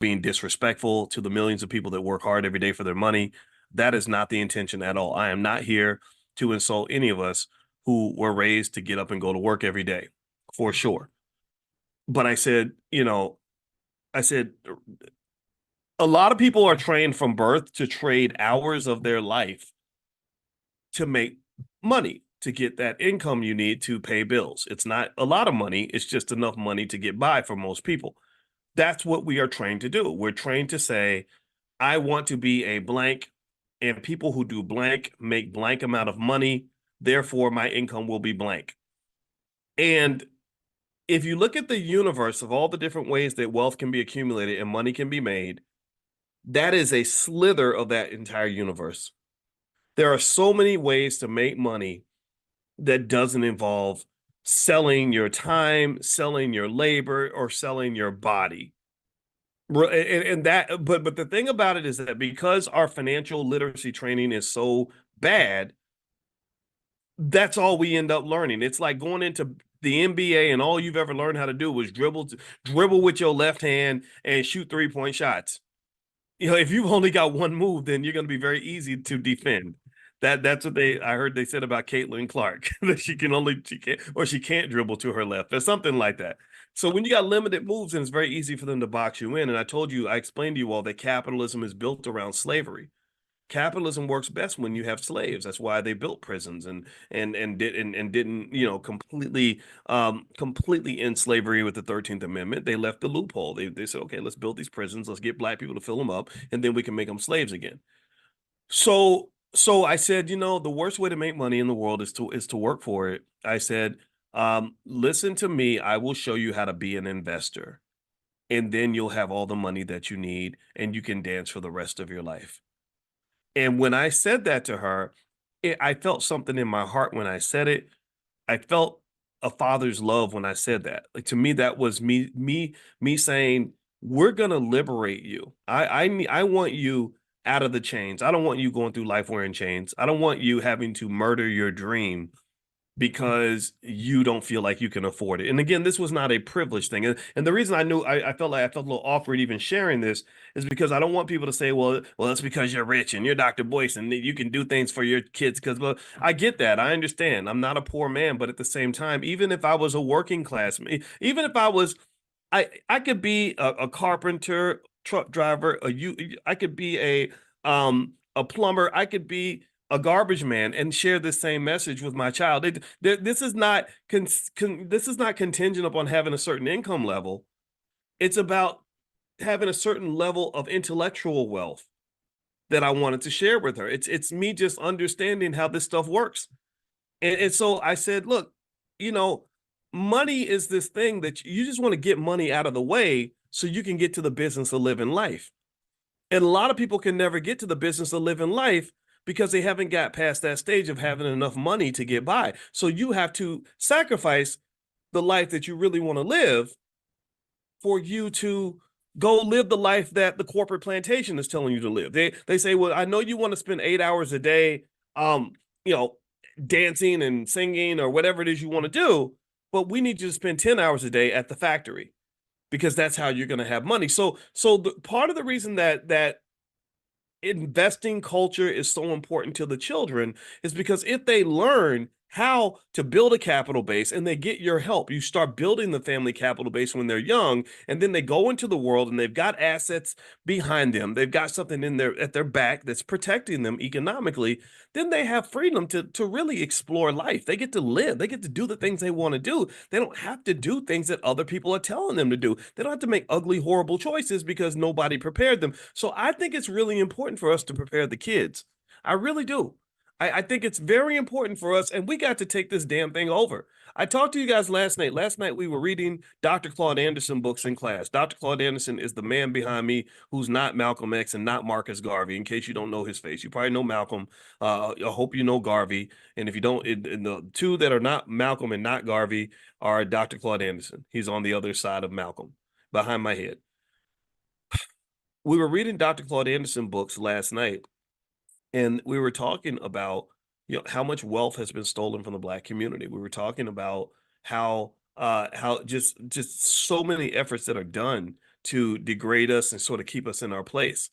being disrespectful to the millions of people that work hard every day for their money. That is not the intention at all. I am not here to insult any of us who were raised to get up and go to work every day, for sure. But I said, I said, a lot of people are trained from birth to trade hours of their life to make money, to get that income you need to pay bills. It's not a lot of money, it's just enough money to get by for most people. That's what we are trained to do. We're trained to say, I want to be a blank, and people who do blank make blank amount of money. Therefore, my income will be blank. And if you look at the universe of all the different ways that wealth can be accumulated and money can be made, that is a slither of that entire universe. There are so many ways to make money that doesn't involve selling your time, selling your labor, or selling your body. And that, but the thing about it is that because our financial literacy training is so bad, that's all we end up learning. It's like going into the NBA and all you've ever learned how to do was dribble with your left hand and shoot 3-point shots. If you've only got one move, then you're going to be very easy to defend. That's what I heard they said about Caitlin Clark that she can't dribble to her left or something like that. So when you got limited moves, and it's very easy for them to box you in. And I explained to you all that capitalism is built around slavery. Capitalism works best when you have slaves. That's why they built prisons and didn't completely end slavery with the 13th Amendment. They left the loophole. They said, okay, let's build these prisons, let's get black people to fill them up, and then we can make them slaves again. So I said, the worst way to make money in the world is to work for it. I said, listen to me. I will show you how to be an investor, and then you'll have all the money that you need, and you can dance for the rest of your life. And when I said that to her, I felt something in my heart when I said it. I felt a father's love when I said that. Like to me, that was me saying, "We're gonna liberate you. I want you out of the chains. I don't want you going through life wearing chains. I don't want you having to murder your dream because you don't feel like you can afford it." And again, this was not a privilege thing. And the reason I felt like I felt a little awkward even sharing this is because I don't want people to say, well, that's because you're rich and you're Dr. Boyce and you can do things for your kids. Because, well, I get that. I understand. I'm not a poor man, but at the same time, even if I was a working class, even if I could be a carpenter, truck driver, I could be a plumber, I could be a garbage man and share the same message with my child. This is not this is not contingent upon having a certain income level. It's about having a certain level of intellectual wealth that I wanted to share with her. It's me just understanding how this stuff works. And so I said, look, you know, money is this thing that you just want to get money out of the way so you can get to the business of living life. And a lot of people can never get to the business of living life because they haven't got past that stage of having enough money to get by. So you have to sacrifice the life that you really want to live for you to go live the life that the corporate plantation is telling you to live. They say, well, I know you want to spend 8 hours a day, you know, dancing and singing or whatever it is you want to do, but we need you to spend 10 hours a day at the factory because that's how you're going to have money. So part of the reason that investing culture is so important to the children is because if they learn how to build a capital base and they get your help, you start building the family capital base when they're young, and then they go into the world and they've got assets behind them, they've got something in their at their back that's protecting them economically, then they have freedom to really explore life. They get to live, they get to do the things they want to do. They don't have to do things that other people are telling them to do. They don't have to make ugly, horrible choices because nobody prepared them. So I think it's really important for us to prepare the kids. I really do. I think it's very important for us, and we got to take this damn thing over. I talked to you guys last night. Last night we were reading Dr. Claude Anderson books in class. Dr. Claude Anderson is the man behind me who's not Malcolm X and not Marcus Garvey, in case you don't know his face. You probably know Malcolm. I hope you know Garvey. And if you don't, the two that are not Malcolm and not Garvey are Dr. Claude Anderson. He's on the other side of Malcolm, behind my head. We were reading Dr. Claude Anderson books last night, and we were talking about how much wealth has been stolen from the black community. We were talking about how just so many efforts that are done to degrade us and sort of keep us in our place.